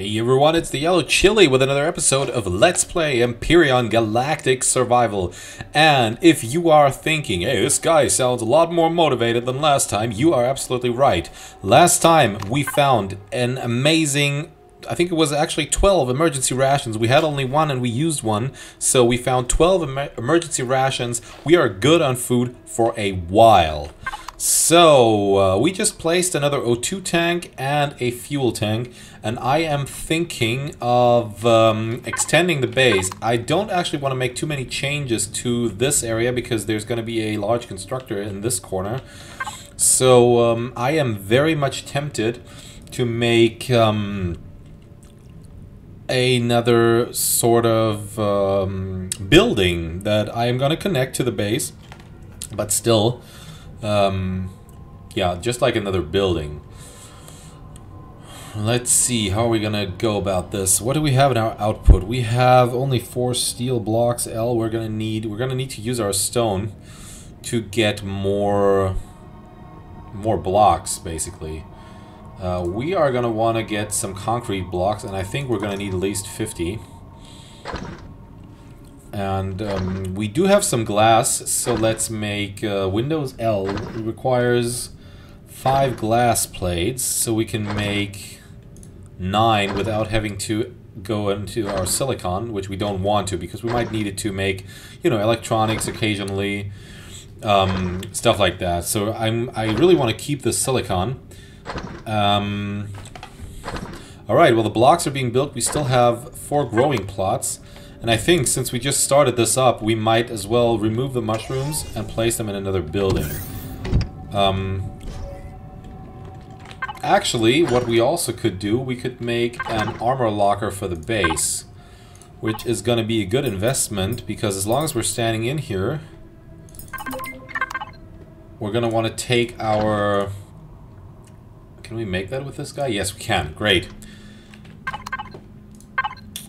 Hey everyone, it's the Yellow Chili with another episode of Let's Play Empyrion Galactic Survival. And if you are thinking, hey, this guy sounds a lot more motivated than last time, you are absolutely right. Last time we found an amazing, I think it was actually 12 emergency rations. We had only one and we used one, so we found 12 emergency rations. We are good on food for a while. So, we just placed another O2 tank and a fuel tank, and I am thinking of extending the base. I don't actually want to make too many changes to this area because there's going to be a large constructor in this corner. So, I am very much tempted to make another sort of building that I am going to connect to the base, but still... yeah, just like another building. Let's see, how are we gonna go about this? What do we have in our output? We have only 4 steel blocks. We're gonna need to use our stone to get more blocks, basically. We are gonna want to get some concrete blocks, and I think we're gonna need at least 50. And we do have some glass, so let's make Windows L. It requires 5 glass plates, so we can make 9 without having to go into our silicon, which we don't want to because we might need it to make, you know, electronics occasionally, stuff like that. So I really want to keep the silicon. Alright, well the blocks are being built. We still have 4 growing plots. And I think since we just started this up, we might as well remove the mushrooms and place them in another building. Actually, what we also could do, we could make an armor locker for the base, which is going to be a good investment because as long as we're standing in here, we're going to want to take our... Can we make that with this guy? Yes, we can. Great.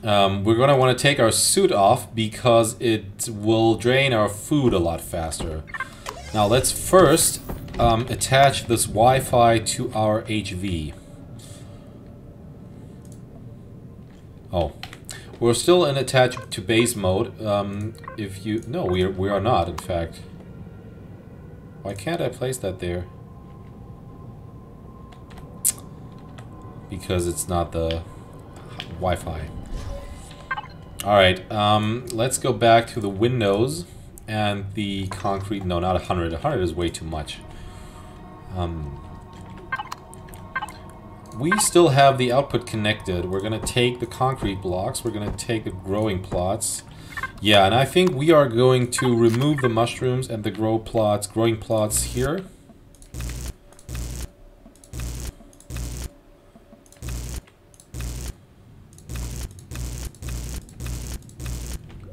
We're going to want to take our suit off because it will drain our food a lot faster. Now let's first attach this Wi-Fi to our HV. Oh, we're still in attach to base mode. No, we are not, in fact. Why can't I place that there? Because it's not the Wi-Fi. Alright, let's go back to the windows and the concrete. No, not 100. 100 is way too much. We still have the output connected. We're going to take the concrete blocks. We're going to take the growing plots. Yeah, and I think we are going to remove the mushrooms and the growing plots here.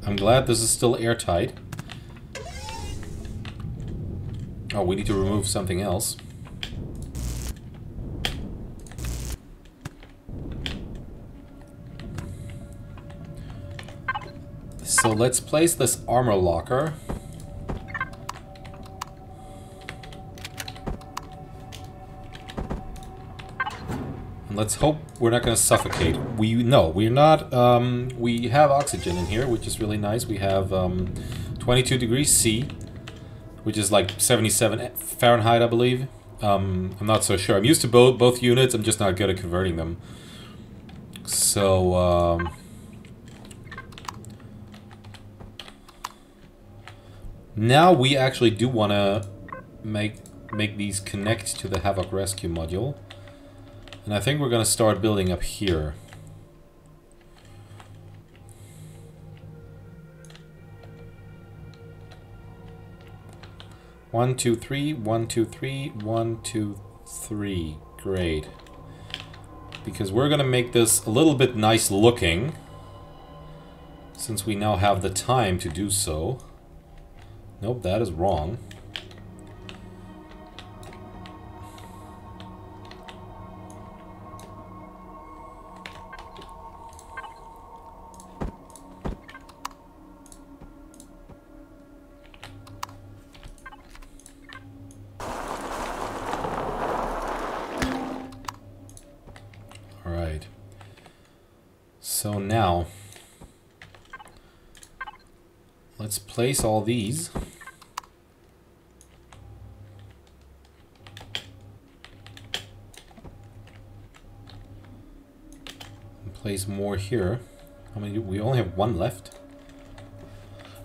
I'm glad this is still airtight. Oh, we need to remove something else. So let's place this armor locker. And let's hope we're not going to suffocate. No, we're not. We have oxygen in here, which is really nice. We have 22 degrees C, which is like 77 Fahrenheit, I believe. I'm not so sure. I'm used to both units. I'm just not good at converting them. So now we actually do want to make these connect to the Havoc Rescue module. And I think we're going to start building up here. One, two, three, 1, 2, 3, 1, 2, 3. Great. Because we're going to make this a little bit nice looking, since we now have the time to do so. Nope, that is wrong. So now, let's place all these. And place more here. How many? We only have one left.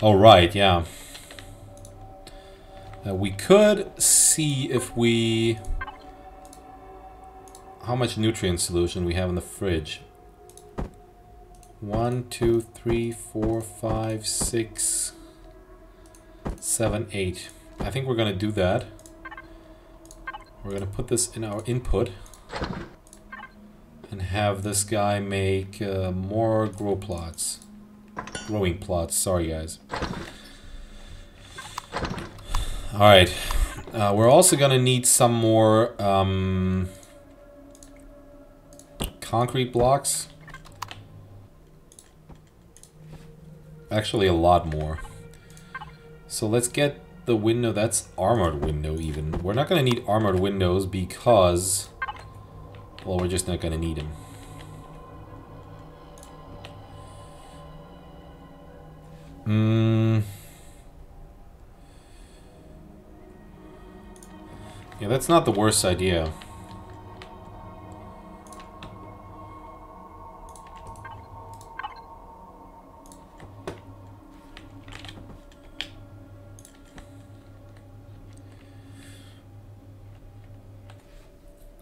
Oh, right, yeah. We could see if we... how much nutrient solution we have in the fridge. 1, 2, 3, 4, 5, 6, 7, 8. I think we're gonna do that. We're gonna put this in our input and have this guy make more growing plots. Sorry, guys. Alright. We're also gonna need some more concrete blocks. Actually, a lot more. So let's get the window. That's armored window even. We're not gonna need armored windows because... well, we're just not gonna need them. Yeah, that's not the worst idea.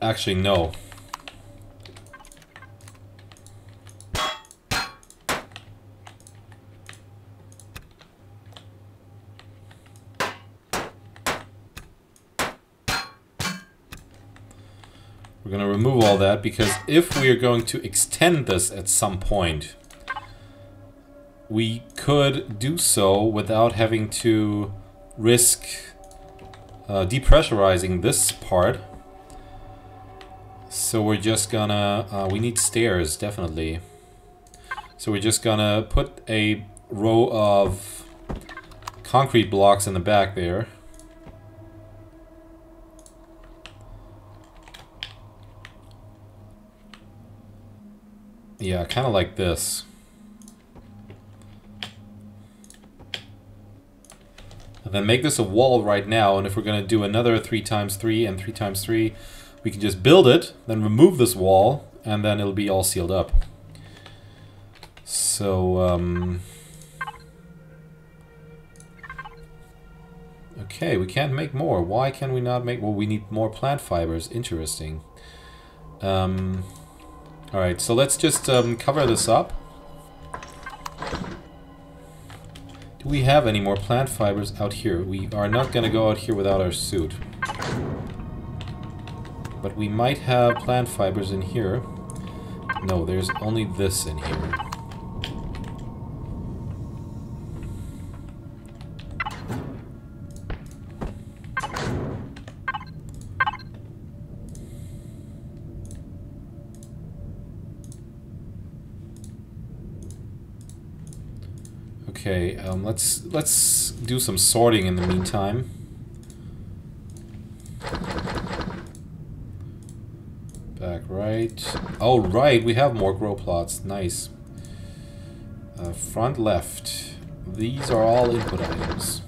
Actually, no. We're going to remove all that because if we are going to extend this at some point, we could do so without having to risk depressurizing this part. So we're just gonna... we need stairs, definitely. So we're just gonna put a row of concrete blocks in the back there. Yeah, kind of like this. And then make this a wall right now, and if we're going to do another 3x3 and 3x3, we can just build it, then remove this wall, and then it'll be all sealed up. So, okay, we can't make more. Why can we not make... well, we need more plant fibers. Interesting. Alright, so let's just cover this up. Do we have any more plant fibers out here? We are not going to go out here without our suit. But we might have plant fibers in here. No, there's only this in here. Okay, let's do some sorting in the meantime. Back right. Oh right, we have more grow plots. Nice. Front left. These are all input items.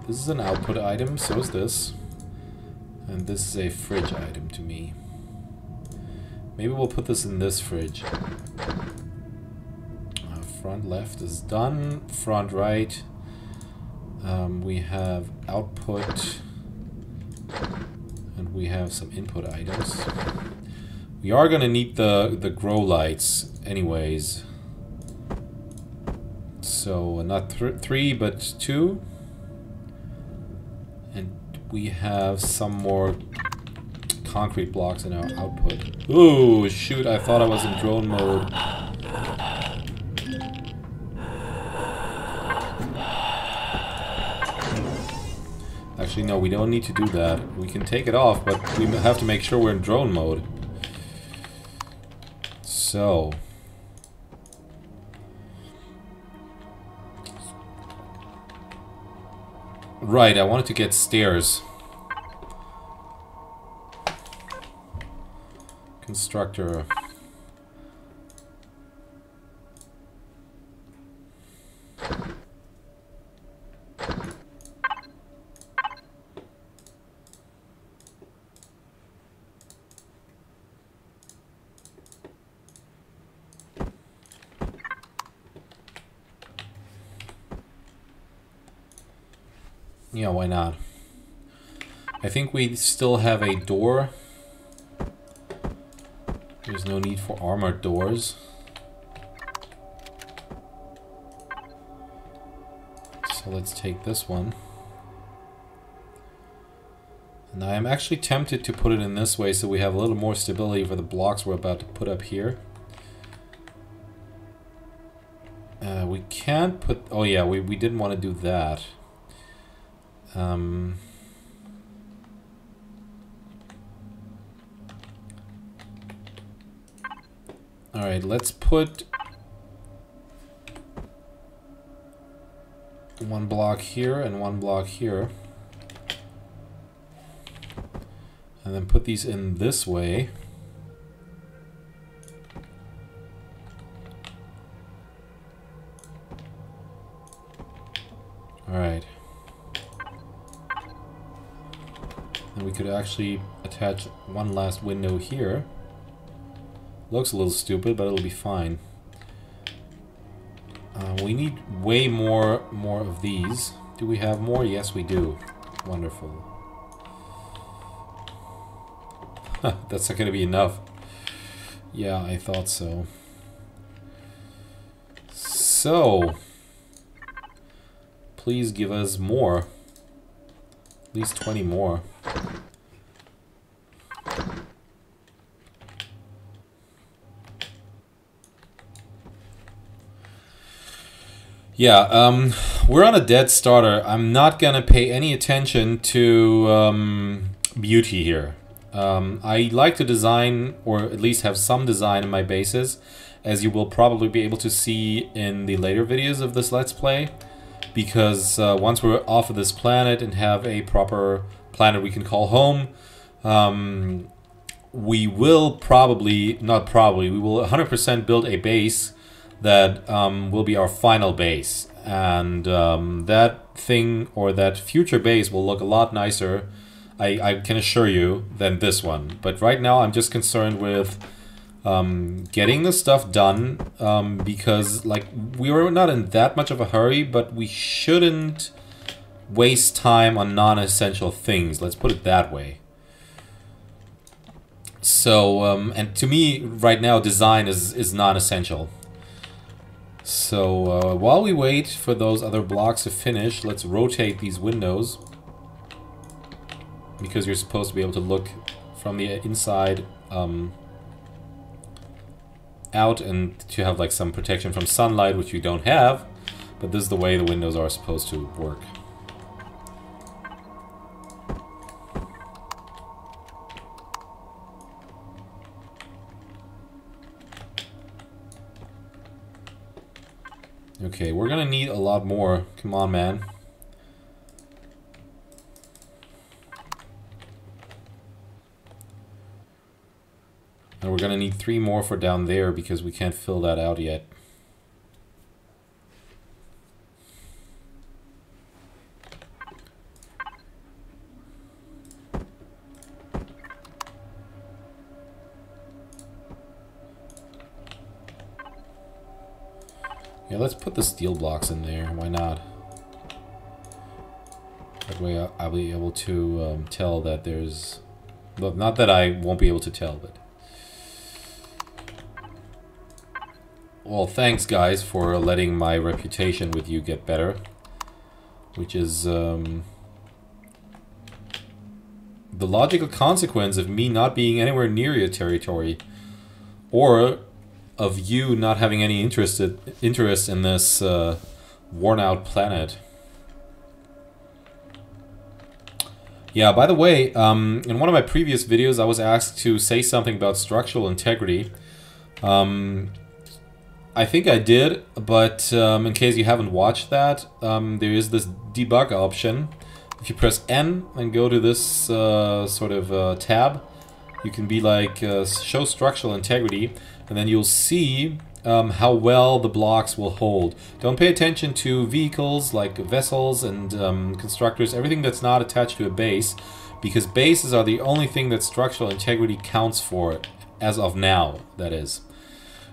This is an output item, so is this. And this is a fridge item to me. Maybe we'll put this in this fridge. Front left is done. Front right. We have output. And we have some input items. We are going to need the grow lights anyways. So not 3 but 2. And we have some more concrete blocks in our output. Ooh, shoot, I thought I was in drone mode. Actually, no, we don't need to do that. We can take it off, but we have to make sure we're in drone mode. So... right, I wanted to get stairs. Constructor. Yeah, why not? I think we still have a door. There's no need for armored doors. So let's take this one. And I am actually tempted to put it in this way so we have a little more stability for the blocks we're about to put up here. We can't put... Oh yeah, we didn't want to do that. Alright, let's put one block here and one block here. And then put these in this way. Alright. And we could actually attach one last window here. Looks a little stupid, but it'll be fine. We need way more of these. Do we have more? Yes, we do. Wonderful. That's not going to be enough. Yeah, I thought so. So, please give us more. At least 20 more. Yeah, we're on a dead starter. I'm not gonna pay any attention to beauty here. I like to design, or at least have some design in my bases, as you will probably be able to see in the later videos of this Let's Play. Because once we're off of this planet and have a proper planet we can call home, we will probably, not probably, we will 100% build a base that will be our final base, and that thing, or that future base, will look a lot nicer, I can assure you, than this one. But right now I'm just concerned with getting the stuff done, because like we were not in that much of a hurry, but we shouldn't waste time on non-essential things, let's put it that way. So and to me right now design is non-essential. So while we wait for those other blocks to finish, let's rotate these windows, because you're supposed to be able to look from the inside out, and to have like some protection from sunlight, which you don't have, but this is the way the windows are supposed to work. Okay, we're gonna need a lot more. Come on, man. And we're gonna need 3 more for down there, because we can't fill that out yet. Yeah, let's put the steel blocks in there. Why not? That way I'll be able to tell that there's... Well, not that I won't be able to tell, but... Well, thanks guys for letting my reputation with you get better. Which is the logical consequence of me not being anywhere near your territory. Or of you not having any interest in this worn out planet. Yeah, by the way, in one of my previous videos I was asked to say something about structural integrity. I think I did, but in case you haven't watched that, there is this debug option. If you press N and go to this sort of tab, You can be like, show structural integrity, and then you'll see how well the blocks will hold. Don't pay attention to vehicles like vessels and constructors, everything that's not attached to a base, because bases are the only thing that structural integrity counts for, as of now, that is.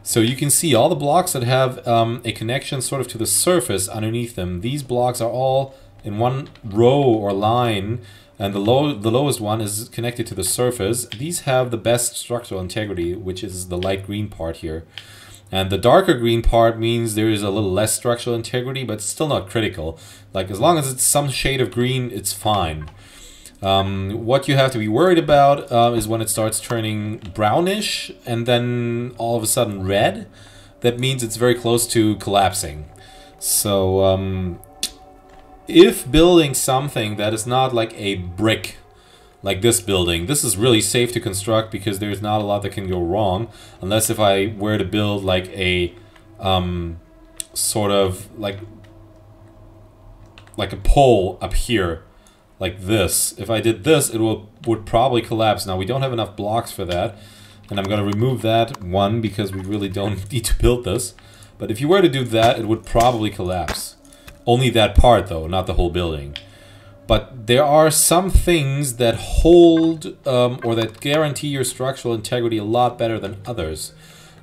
So you can see all the blocks that have a connection sort of to the surface underneath them. These blocks are all in one row or line, and the lowest one is connected to the surface. These have the best structural integrity, which is the light green part here. And the darker green part means there is a little less structural integrity, but still not critical. Like, as long as it's some shade of green, it's fine. What you have to be worried about is when it starts turning brownish and then all of a sudden red. That means it's very close to collapsing. So if building something that is not like a brick, like this building, this is really safe to construct because there's not a lot that can go wrong, unless if I were to build like a sort of like a pole up here. Like this. If I did this, it would probably collapse. Now, we don't have enough blocks for that. And I'm going to remove that one because we really don't need to build this. But if you were to do that, it would probably collapse. Only that part, though, not the whole building. But there are some things that hold or that guarantee your structural integrity a lot better than others.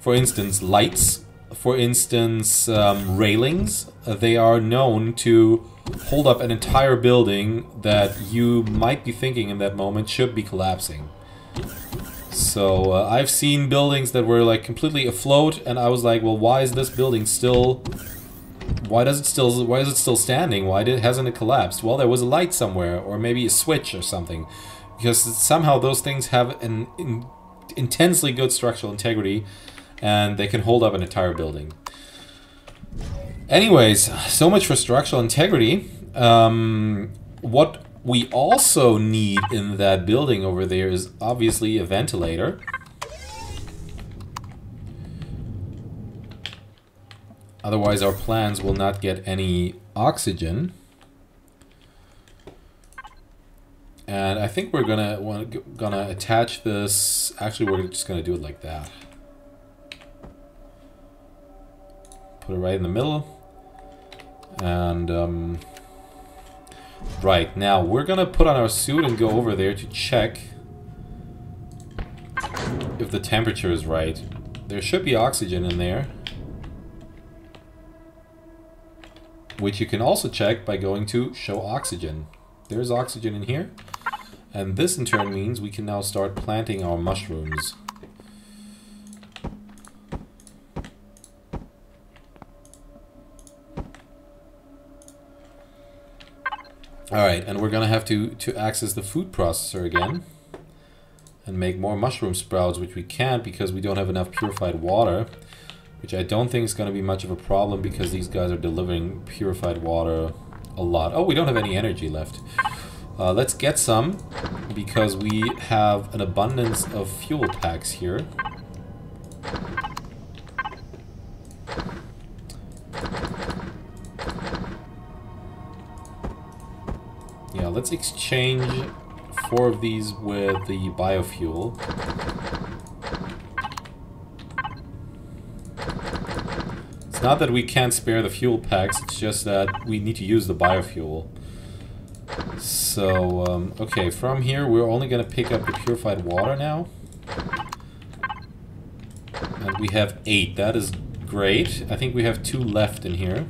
For instance, lights. For instance, railings. They are known to hold up an entire building that you might be thinking in that moment should be collapsing. So I've seen buildings that were like completely afloat, and I was like, well, why is this building still? Why is it still standing? Hasn't it collapsed? Well, there was a light somewhere, or maybe a switch or something, because somehow those things have an intensely good structural integrity, and they can hold up an entire building. Anyways, so much for structural integrity. What we also need in that building over there is obviously a ventilator. Otherwise our plants will not get any oxygen. And I think we're gonna attach this. Actually, we're just gonna do it like that. Put it right in the middle. And right, now we're gonna put on our suit and go over there to check if the temperature is right. There should be oxygen in there, which you can also check by going to show oxygen. There's oxygen in here, and this in turn means we can now start planting our mushrooms. Alright, and we're gonna have to access the food processor again and make more mushroom sprouts, which we can't because we don't have enough purified water, which I don't think is gonna be much of a problem because these guys are delivering purified water a lot. Oh, we don't have any energy left. Let's get some because we have an abundance of fuel packs here. Yeah, let's exchange 4 of these with the biofuel. It's not that we can't spare the fuel packs, it's just that we need to use the biofuel. So, okay, from here we're only going to pick up the purified water now. And we have 8, that is great. I think we have 2 left in here.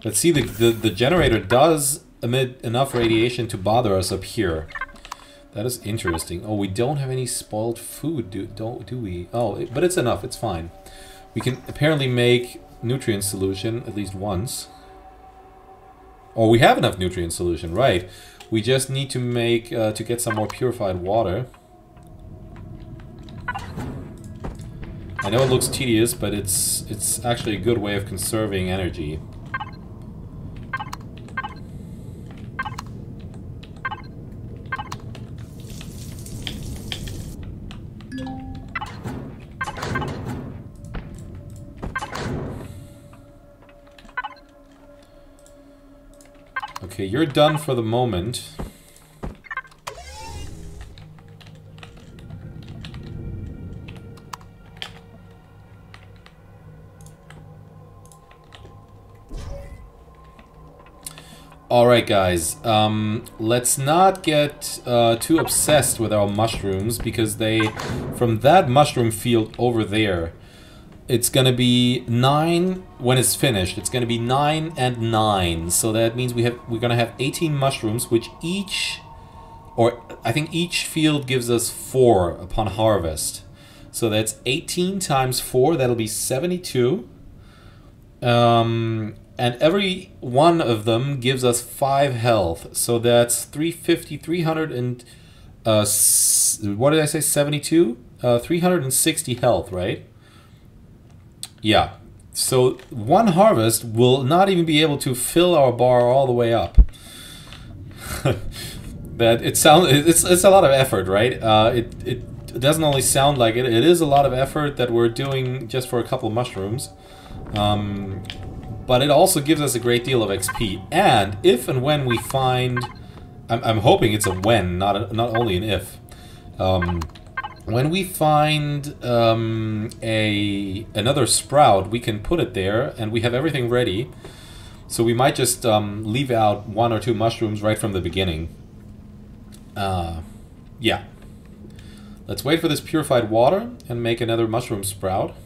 Let's see, the generator does emit enough radiation to bother us up here. That is interesting. Oh, we don't have any spoiled food, do we? Oh, but it's enough, it's fine. We can apparently make nutrient solution at least once. Oh, we have enough nutrient solution, right. We just need to make, to get some more purified water. I know it looks tedious, but it's actually a good way of conserving energy. Okay, you're done for the moment. Alright guys, let's not get too obsessed with our mushrooms, because from that mushroom field over there, it's gonna be 9 when it's finished. It's gonna be 9 and 9, so that means we're gonna have 18 mushrooms, which I think each field gives us 4 upon harvest. So that's 18 times 4, that'll be 72. And every one of them gives us 5 health. So that's 350, 300 and... what did I say? 72? 360 health, right? Yeah. So one harvest will not even be able to fill our bar all the way up. It's a lot of effort, right? It doesn't only sound like it. It is a lot of effort that we're doing just for a couple of mushrooms. But it also gives us a great deal of XP. And if and when we find... I'm hoping it's a when, not only an if. When we find another sprout, we can put it there, and we have everything ready. So we might just leave out 1 or 2 mushrooms right from the beginning. Yeah. Let's wait for this purified water and make another mushroom sprout.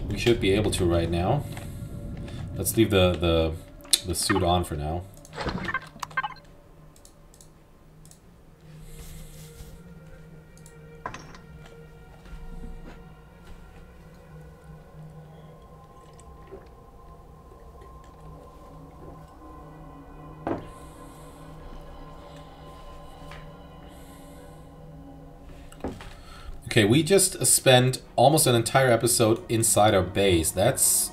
We should be able to right now. Let's leave the suit on for now. Okay, we just spent almost an entire episode inside our base. That's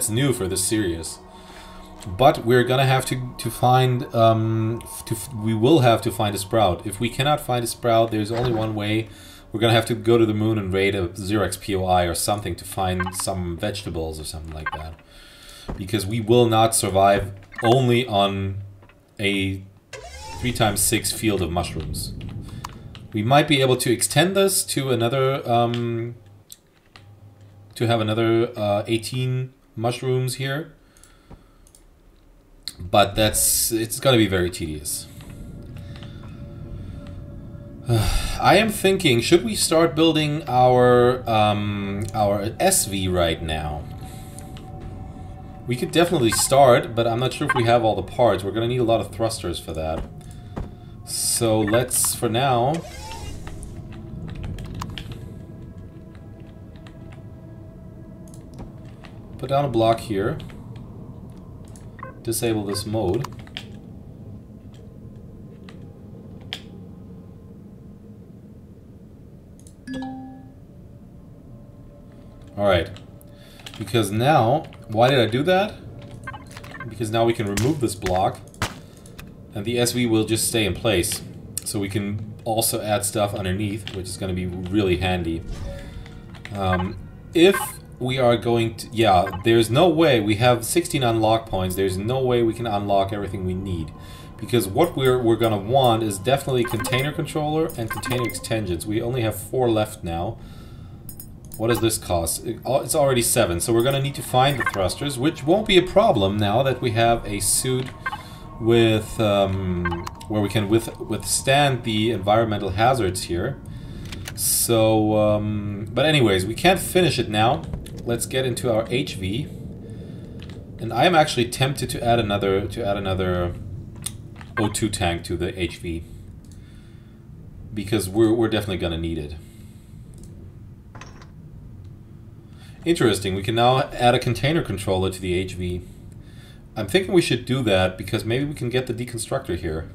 new for this series. But we're gonna have to find we will have to find a sprout. If we cannot find a sprout, there's only one way. We're gonna have to go to the moon and raid a Xerox POI or something to find some vegetables or something like that. Because we will not survive only on a 3x6 field of mushrooms. We might be able to extend this to another, to have another 18 mushrooms here. But it's gonna be very tedious. I am thinking, should we start building our SV right now? We could definitely start, but I'm not sure if we have all the parts. We're gonna need a lot of thrusters for that. So let's, for now... put down a block here. Disable this mode. Alright. Because now, why did I do that? Because now we can remove this block and the SV will just stay in place. So we can also add stuff underneath, which is going to be really handy. If we are going to... yeah, there's no way. We have 16 unlock points. There's no way we can unlock everything we need. Because what we're going to want is definitely container controller and container extensions. We only have 4 left now. What does this cost? It's already 7, so we're going to need to find the thrusters, which won't be a problem now that we have a suit with where we can withstand the environmental hazards here. So, but anyways, we can't finish it now. Let's get into our HV, and I am actually tempted to add another O2 tank to the HV because we're definitely gonna need it. Interesting. We can now add a container controller to the HV. I'm thinking we should do that because maybe we can get the deconstructor here.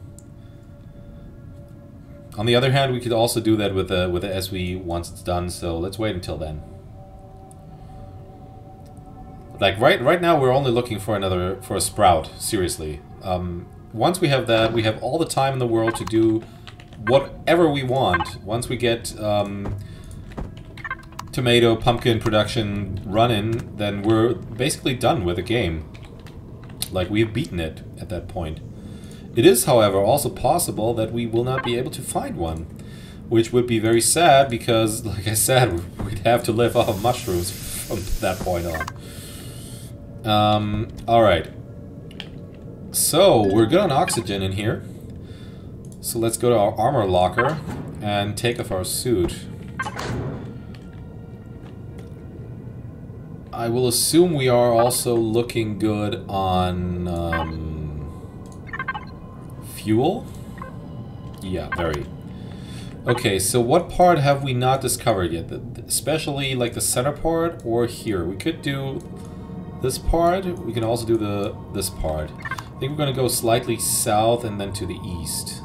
On the other hand, we could also do that with the SV once it's done. So let's wait until then. Like right now, we're only looking for a sprout. Seriously, once we have that, we have all the time in the world to do whatever we want. Once we get tomato pumpkin production running, then we're basically done with the game. Like, we've beaten it at that point. It is, however, also possible that we will not be able to find one, which would be very sad because, like I said, we'd have to live off of mushrooms from that point on. Alright. So, we're good on oxygen in here. So let's go to our armor locker and take off our suit. I will assume we are also looking good on fuel. Yeah, very. Okay, so what part have we not discovered yet? Especially like the center part or here. We could do this part. We can also do this part. I think we're going to go slightly south and then to the east.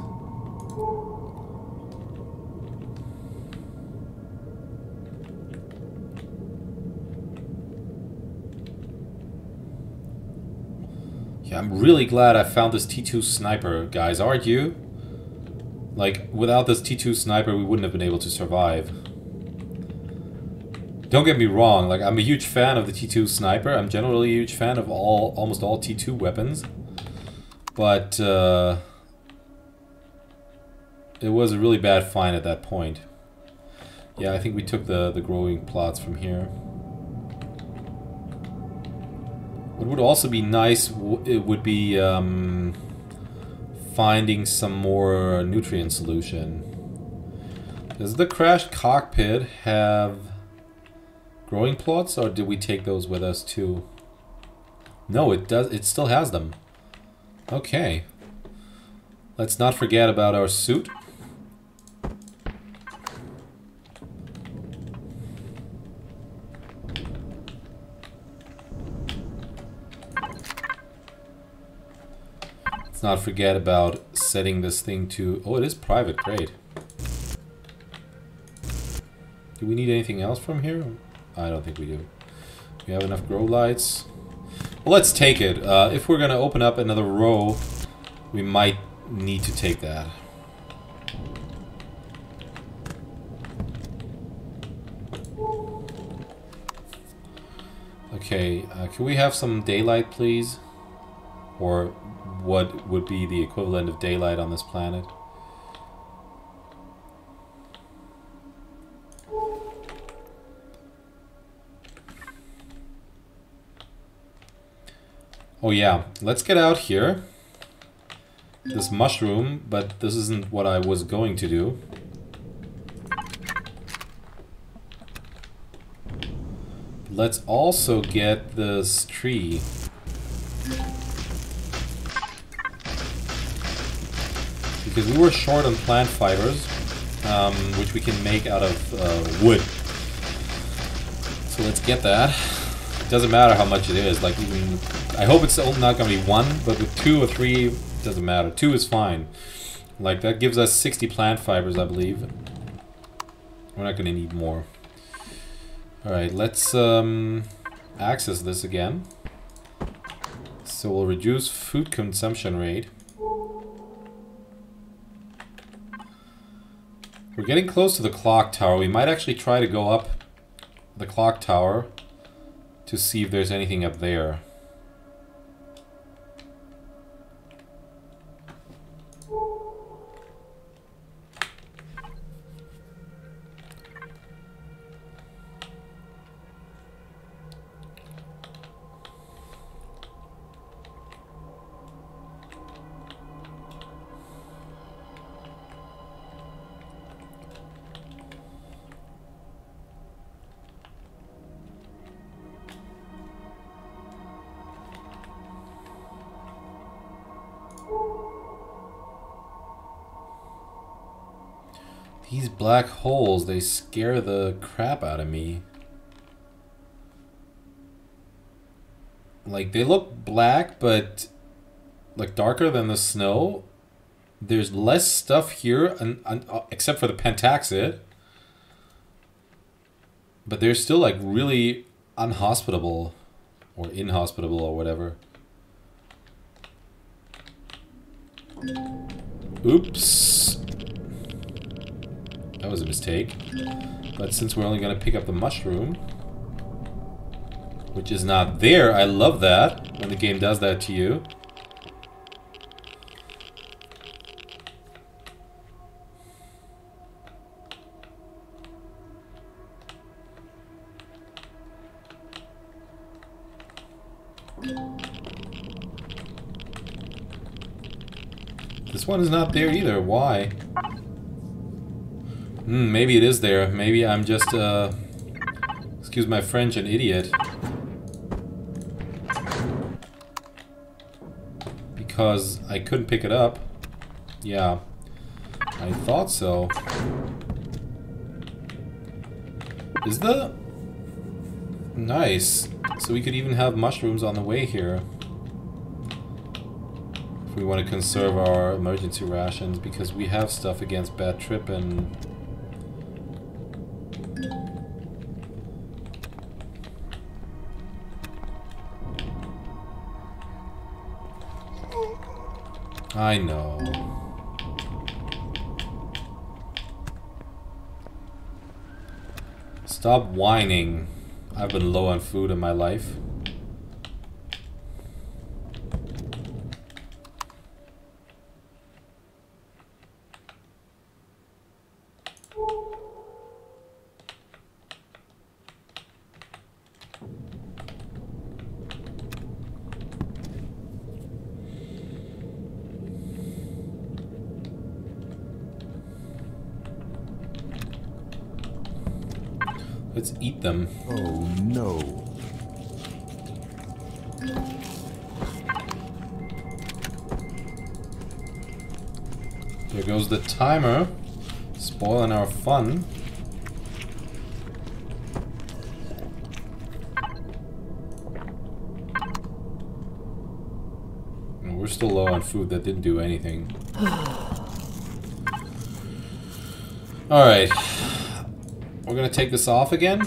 Yeah, I'm really glad I found this T2 sniper, guys, aren't you? Like, without this T2 sniper, we wouldn't have been able to survive. Don't get me wrong, like, I'm a huge fan of the T2 sniper. I'm generally a huge fan of almost all T2 weapons. But, it was a really bad find at that point. Yeah, I think we took the growing plots from here. What would also be nice, it would be finding some more nutrient solution. Does the crashed cockpit have growing plots, or did we take those with us too? No, it does. It still has them. Okay. Let's not forget about our suit. Let's not forget about setting this thing to... Oh, it is private. Great. Do we need anything else from here? I don't think we do. We have enough grow lights. Well, let's take it. If we're going to open up another row, we might need to take that. Okay, can we have some daylight, please? Or what would be the equivalent of daylight on this planet? Oh yeah, let's get out here. This mushroom, but this isn't what I was going to do. Let's also get this tree. Because we were short on plant fibers, which we can make out of wood. So let's get that. It doesn't matter how much it is. Like, even, I hope it's not going to be 1, but with 2 or 3, it doesn't matter. 2 is fine. Like, that gives us 60 plant fibers, I believe. We're not going to need more. Alright, let's access this again. So we'll reduce food consumption rate. We're getting close to the clock tower. We might actually try to go up the clock tower to see if there's anything up there. These black holes, they scare the crap out of me. Like, they look black, but like darker than the snow. There's less stuff here, except for the pentaxid. But they're still like really unhospitable, or inhospitable, or whatever. Oops. That was a mistake. But since we're only going to pick up the mushroom, which is not there, I love that when the game does that to you. This one is not there either. Why? Maybe it is there. Maybe I'm just, excuse my French, an idiot. Because I couldn't pick it up. Yeah. I thought so. Is the... Nice. So we could even have mushrooms on the way here. If we want to conserve our emergency rations, because we have stuff against bad trip and... I know. Stop whining. I've been low on food in my life. Let's eat them. Oh no. There goes the timer. Spoiling our fun. We're still low on food. That didn't do anything. Alright. We're going to take this off again.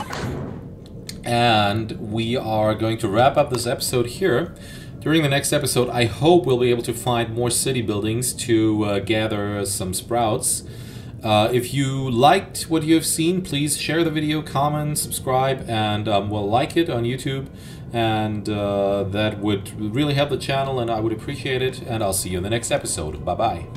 And we are going to wrap up this episode here. During the next episode, I hope we'll be able to find more city buildings to gather some sprouts. If you liked what you have seen, please share the video, comment, subscribe, and we'll like it on YouTube. And that would really help the channel, and I would appreciate it. And I'll see you in the next episode. Bye-bye.